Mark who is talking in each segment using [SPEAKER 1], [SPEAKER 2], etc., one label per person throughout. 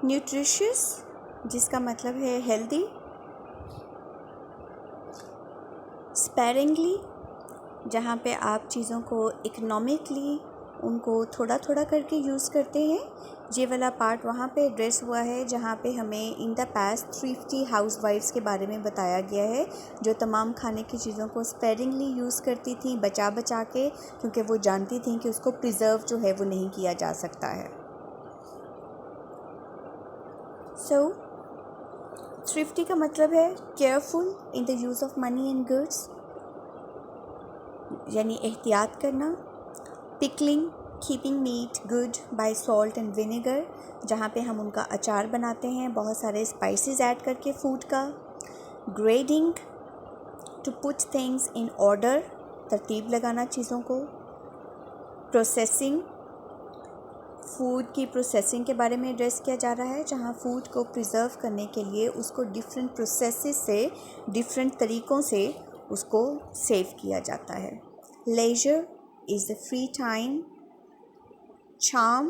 [SPEAKER 1] Nutritious जिसका मतलब है हेल्दी, स्पेरिंगली जहाँ पे आप चीज़ों को इकोनॉमिकली उनको थोड़ा थोड़ा करके यूज़ करते हैं। ये वाला पार्ट वहाँ पे एड्रेस हुआ है जहाँ पे हमें इन द पास्ट थ्रिफ्टी हाउसवाइफ्स के बारे में बताया गया है जो तमाम खाने की चीज़ों को स्पेरिंगली यूज़ करती थी, बचा बचा के, क्योंकि वो जानती थी कि उसको प्रिजर्व जो है वो नहीं किया जा सकता है। सो थ्रिफ्टी का मतलब है careful in the use of money and goods, यानी एहतियात करना। Pickling, keeping meat good by salt and vinegar, जहाँ पे हम उनका अचार बनाते हैं बहुत सारे स्पाइसेस ऐड करके फूड का। Grading, to put things in order, तरतीब लगाना चीज़ों को। प्रोसेसिंग, फूड की प्रोसेसिंग के बारे में एड्रेस किया जा रहा है जहाँ फूड को प्रिजर्व करने के लिए उसको डिफरेंट प्रोसेसेस से, डिफरेंट तरीक़ों से उसको सेव किया जाता है। Leisure is the free time. Charm,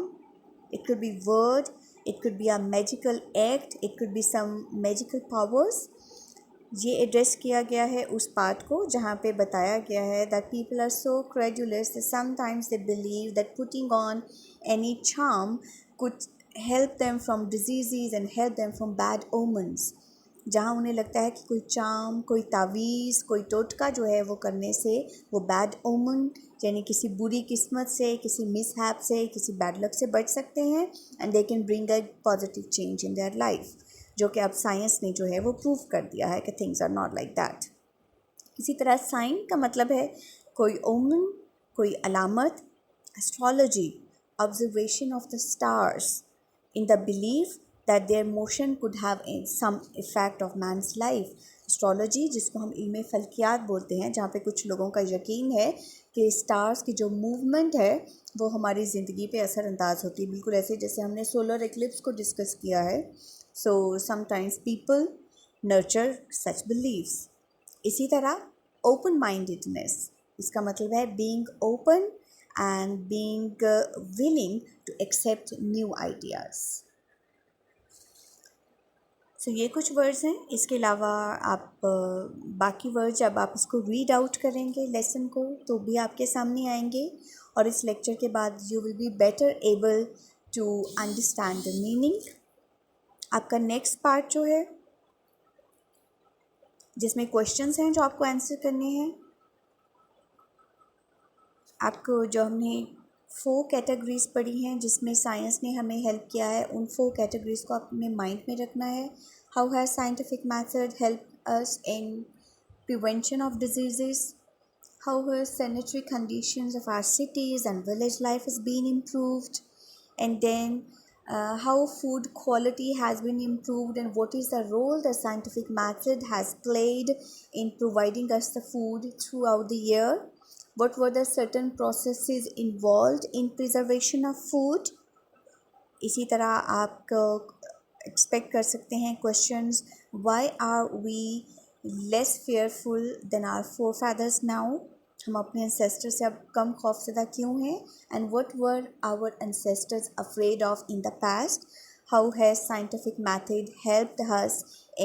[SPEAKER 1] it could be word, it could be a magical act, it could be some magical powers. ये एड्रेस किया गया है उस पार्ट को जहाँ पे बताया गया है that people are so credulous that sometimes they believe that putting on any charm could help them from diseases and help them from bad omens. जहाँ उन्हें लगता है कि कोई चाम, कोई तावीज़, कोई टोटका जो है वो करने से वो बैड ओमन यानी किसी बुरी किस्मत से, किसी मिसहैप से, किसी बैड लक से बच सकते हैं and they can bring a positive change in their life, जो कि अब साइंस ने जो है वो प्रूव कर दिया है कि things are not like that. इसी तरह साइन का मतलब है कोई ओमन, कोई अलामत। Astrology, observation of the stars in the belief that their motion could have some effect of man's life. Astrology जिसको हम इल्म फल्कियात बोलते हैं, जहाँ पे कुछ लोगों का यकीन है कि स्टार्स की जो मूवमेंट है वो हमारी ज़िंदगी पे असरअंदाज होती है, बिल्कुल ऐसे जैसे हमने सोलर एक्लिप्स को डिस्कस किया है। सो समटाइम्स पीपल नर्चर सच बिलीव्स। इसी तरह ओपन माइंडेडनेस, इसका मतलब है being open and being willing to accept new ideas. So ये कुछ वर्ड्स हैं। इसके अलावा आप बाकी वर्ड जब आप इसको रीड आउट करेंगे लेसन को तो भी आपके सामने आएंगे और इस लेक्चर के बाद you will be better able to understand the meaning. आपका नेक्स्ट पार्ट जो है जिसमें क्वेश्चंस हैं जो आपको आंसर करने हैं, आपको जो हमने 4 कैटेगरीज पढ़ी हैं जिसमें साइंस ने हमें हेल्प किया है, उन 4 कैटेगरीज को अपने माइंड में रखना है। How has scientific method help us in prevention of diseases, how has sanitary conditions of our cities and village life has been improved, and then how food quality has been improved and what is the role the scientific method has played in providing us the food throughout the year. What were the certain processes involved in preservation of food? इसी तरह आप expect कर सकते हैं questions, why are we less fearful than our forefathers now? हम अपने ancestors से अब कम खौफज़दा क्यों हैं? And what were our ancestors afraid of in the past? How has scientific method helped us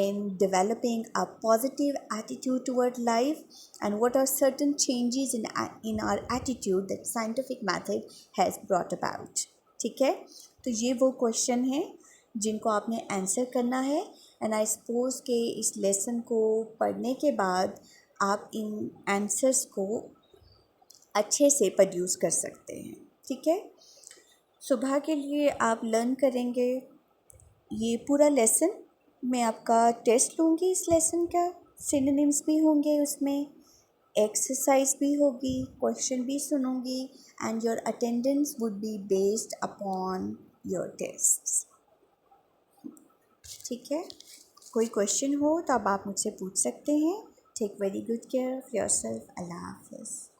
[SPEAKER 1] in developing a positive attitude toward life? And what are certain changes in our attitude that scientific method has brought about? ठीक है, तो ये वो question हैं जिनको आपने answer करना है एंड आई सपोज के इस लेसन को पढ़ने के बाद आप इन आंसर्स को अच्छे से प्रोड्यूस कर सकते हैं। ठीक है, सुबह के लिए आप लर्न करेंगे ये पूरा लेसन। मैं आपका टेस्ट लूँगी इस लेसन का, सिनोनिम्स भी होंगे उसमें, एक्सरसाइज भी होगी, क्वेश्चन भी सुनूंगी and your attendance would be based upon your tests. ठीक है, कोई क्वेश्चन हो तो अब आप मुझसे पूछ सकते हैं। Take very good care of yourself. अल्लाह हाफ़िज़।